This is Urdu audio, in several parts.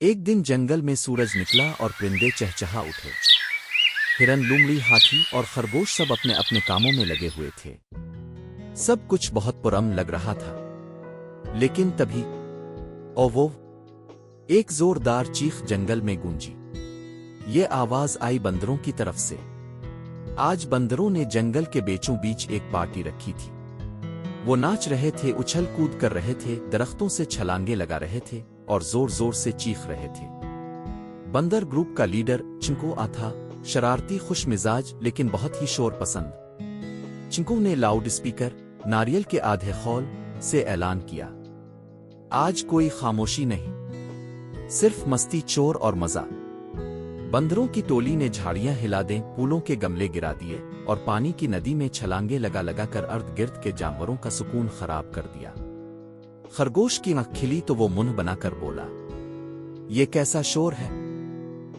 ایک دن جنگل میں سورج نکلا اور پرندے چہچہا اٹھے۔ ہرن، لومڑی، ہاتھی اور خرگوش سب اپنے اپنے کاموں میں لگے ہوئے تھے۔ سب کچھ بہت پرامن لگ رہا تھا، لیکن تبھی وہ ایک زوردار چیخ جنگل میں گونجی۔ یہ آواز آئی بندروں کی طرف سے۔ آج بندروں نے جنگل کے بیچوں بیچ ایک پارٹی رکھی تھی۔ وہ ناچ رہے تھے، اچھل کود کر رہے تھے، درختوں سے چھلانگیں لگا رہے تھے اور زور زور سے چیخ رہے تھے۔ بندر گروپ کا لیڈر چنکو تھا، شرارتی، خوش مزاج لیکن بہت ہی شور پسند۔ چنکو نے لاؤڈ اسپیکر ناریل کے آدھے خول سے اعلان کیا، آج کوئی خاموشی نہیں، صرف مستی، چور اور مزہ۔ بندروں کی ٹولی نے جھاڑیاں ہلا دیں، پھولوں کے گملے گرا دیے اور پانی کی ندی میں چھلانگیں لگا لگا کر ارد گرد کے جانوروں کا سکون خراب کر دیا۔ خرگوش کی آنکھ کھلی تو وہ منہ بنا کر بولا، یہ کیسا شور ہے،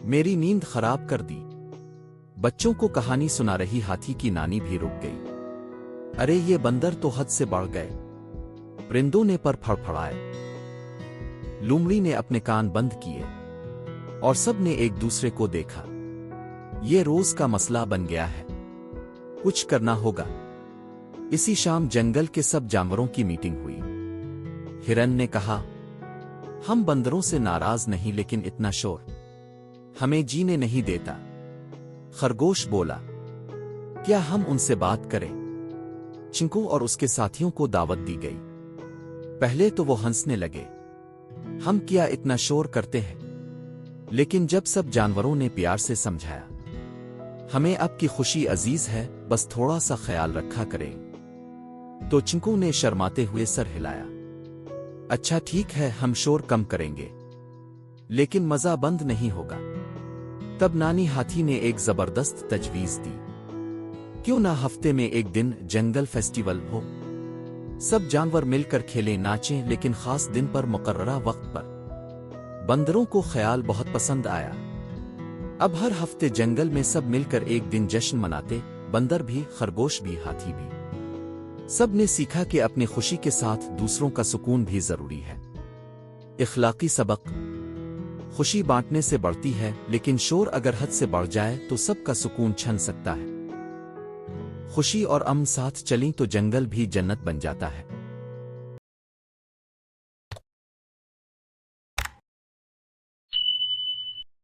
میری نیند خراب کر دی۔ بچوں کو کہانی سنا رہی ہاتھی کی نانی بھی رک گئی۔ ارے یہ بندر تو حد سے بڑھ گئے، پرندوں نے پر پھڑپھڑائے، لومڑی نے اپنے کان بند کیے اور سب نے ایک دوسرے کو دیکھا۔ یہ روز کا مسئلہ بن گیا ہے، کچھ کرنا ہوگا۔ اسی شام جنگل کے سب جانوروں کی میٹنگ ہوئی۔ ہرن نے کہا، ہم بندروں سے ناراض نہیں، لیکن اتنا شور ہمیں جینے نہیں دیتا۔ خرگوش بولا، کیا ہم ان سے بات کریں؟ چنکو اور اس کے ساتھیوں کو دعوت دی گئی۔ پہلے تو وہ ہنسنے لگے، ہم کیا اتنا شور کرتے ہیں؟ لیکن جب سب جانوروں نے پیار سے سمجھایا، ہمیں اب کی خوشی عزیز ہے، بس تھوڑا سا خیال رکھا کریں، تو چنکو نے شرماتے ہوئے سر ہلایا۔ اچھا ٹھیک ہے، ہم شور کم کریں گے، لیکن مزہ بند نہیں ہوگا۔ تب نانی ہاتھی نے ایک زبردست تجویز دی، کیوں نہ ہفتے میں ایک دن جنگل فیسٹیول ہو، سب جانور مل کر کھیلیں، ناچیں، لیکن خاص دن پر، مقررہ وقت پر۔ بندروں کو خیال بہت پسند آیا۔ اب ہر ہفتے جنگل میں سب مل کر ایک دن جشن مناتے، بندر بھی، خرگوش بھی، ہاتھی بھی۔ سب نے سیکھا کہ اپنی خوشی کے ساتھ دوسروں کا سکون بھی ضروری ہے۔ اخلاقی سبق: خوشی بانٹنے سے بڑھتی ہے، لیکن شور اگر حد سے بڑھ جائے تو سب کا سکون چھن سکتا ہے۔ خوشی اور امن ساتھ چلیں تو جنگل بھی جنت بن جاتا ہے۔